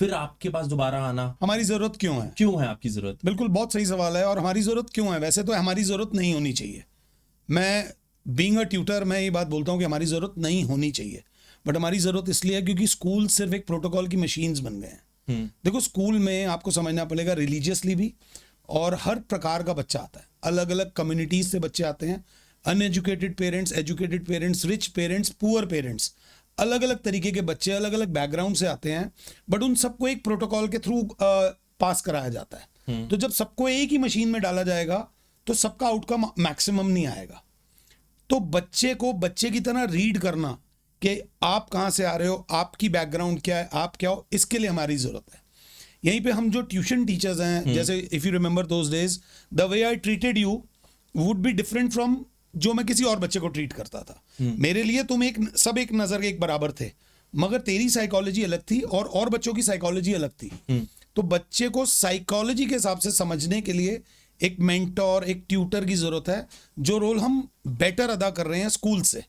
फिर आपके पास दोबारा आना। हमारी जरूरत क्यों है? क्यों है आपकी जरूरत? बिल्कुल, बहुत सही सवाल है। और हमारी जरूरत क्यों है? वैसे तो हमारी जरूरत नहीं होनी चाहिए। मैं बीइंग अ ट्यूटर मैं ये बात बोलता हूँ कि हमारी जरूरत नहीं होनी चाहिए, बट हमारी जरूरत इसलिए है क्योंकि स्कूल सिर्फ एक प्रोटोकॉल की मशीन्स बन गए हैं। देखो, स्कूल में आपको समझना पड़ेगा रिलीजियसली भी, और हर प्रकार का बच्चा आता है, अलग अलग कम्युनिटीज से बच्चे आते हैं, uneducated parents, educated parents, rich parents, poor parents, अलग अलग तरीके के बच्चे अलग अलग बैकग्राउंड से आते हैं, बट उन सबको एक प्रोटोकॉल के थ्रू पास कराया जाता है। तो जब सबको एक ही मशीन में डाला जाएगा तो सबका आउटकम मैक्सिमम नहीं आएगा। तो बच्चे को बच्चे की तरह रीड करना कि आप कहाँ से आ रहे हो, आपकी बैकग्राउंड क्या है, आप क्या हो, इसके लिए हमारी जरूरत है। यहीं पे हम जो ट्यूशन टीचर्स हैं, जैसे if you remember those days, the way I treated you would be different from जो मैं किसी और बच्चे को ट्रीट करता था। मेरे लिए तुम सब एक नजर के एक बराबर थे, मगर तेरी साइकोलॉजी अलग थी और बच्चों की साइकोलॉजी अलग थी। तो बच्चे को साइकोलॉजी के हिसाब से समझने के लिए एक मेंटोर, एक ट्यूटर की जरूरत है, जो रोल हम बेटर अदा कर रहे हैं स्कूल से,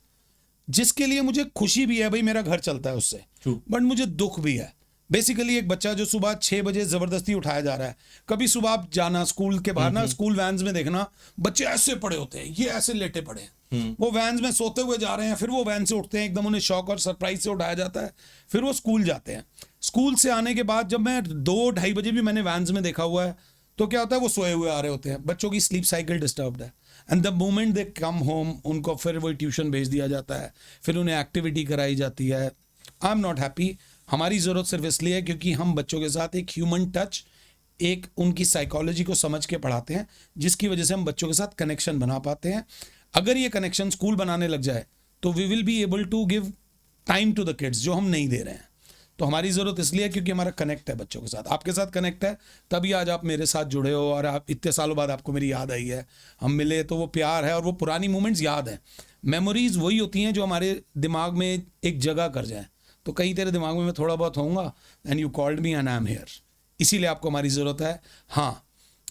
जिसके लिए मुझे खुशी भी है, भाई मेरा घर चलता है उससे, बट मुझे दुख भी है। बेसिकली एक बच्चा जो सुबह 6 बजे जबरदस्ती उठाया जा रहा है, कभी सुबह आप जाना स्कूल के बाहर ना, स्कूल वैन्स में देखना बच्चे ऐसे पड़े होते हैं, ये ऐसे लेटे पड़े हैं, वो वैन्स में सोते हुए जा रहे हैं, फिर वो वैन से उठते हैं, एकदम उन्हें शौक और सरप्राइज से उठाया जाता है, फिर वो स्कूल जाते हैं। स्कूल से आने के बाद जब मैं 2-2:30 बजे भी मैंने वैन्स में देखा हुआ है, तो क्या होता है, वो सोए हुए आ रहे होते हैं, बच्चों की स्लीप साइकिल डिस्टर्ब्ड है, and the moment they come home उनको फिर वही ट्यूशन भेज दिया जाता है, फिर उन्हें एक्टिविटी कराई जाती है। I am not happy. हमारी ज़रूरत सिर्फ इसलिए है क्योंकि हम बच्चों के साथ एक ह्यूमन टच, एक उनकी साइकोलॉजी को समझ के पढ़ाते हैं, जिसकी वजह से हम बच्चों के साथ कनेक्शन बना पाते हैं। अगर ये कनेक्शन स्कूल बनाने लग जाए तो we will be able to give time to the kids, जो हम नहीं दे रहे हैं। तो हमारी ज़रूरत इसलिए है क्योंकि हमारा कनेक्ट है बच्चों के साथ, आपके साथ कनेक्ट है, तभी आज आप मेरे साथ जुड़े हो और आप इतने सालों बाद आपको मेरी याद आई है, हम मिले, तो वो प्यार है और वो पुरानी मोमेंट्स याद हैं। मेमोरीज वही होती हैं जो हमारे दिमाग में एक जगह कर जाए। तो कहीं तेरे दिमाग में मैं थोड़ा बहुत होऊंगा, and you called me and I am here, इसीलिए आपको हमारी ज़रूरत है। हाँ,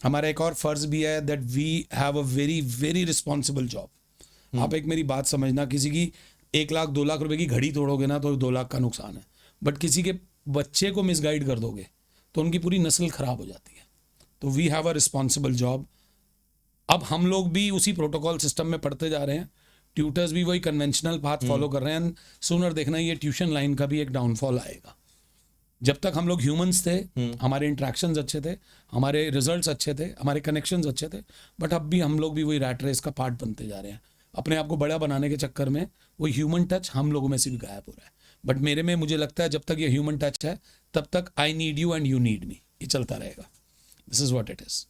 हमारा एक और फ़र्ज़ भी है that we have a very very responsible job. आप एक मेरी बात समझना, किसी की 1 लाख 2 लाख रुपए की घड़ी तोड़ोगे ना तो 2 लाख का नुकसान है, बट किसी के बच्चे को मिसगाइड कर दोगे तो उनकी पूरी नस्ल खराब हो जाती है। तो we have a responsible job. अब हम लोग भी उसी प्रोटोकॉल सिस्टम में पढ़ते जा रहे हैं, ट्यूटर्स भी वही कन्वेंशनल पाथ फॉलो कर रहे हैं। सूनर देखना ये ट्यूशन लाइन का भी एक डाउनफॉल आएगा। जब तक हम लोग ह्यूमंस थे, हमारे इंट्रैक्शंस अच्छे थे, हमारे रिजल्ट्स अच्छे थे, हमारे कनेक्शंस अच्छे थे, बट अब भी हम लोग भी वही रैट रेस का पार्ट बनते जा रहे हैं। अपने आप को बड़ा बनाने के चक्कर में वो ह्यूमन टच हम लोगों में से भी गायब हो रहा है। बट मेरे में मुझे लगता है जब तक ये ह्यूमन टच है, तब तक I need you and you need me, ये चलता रहेगा। This is what it is.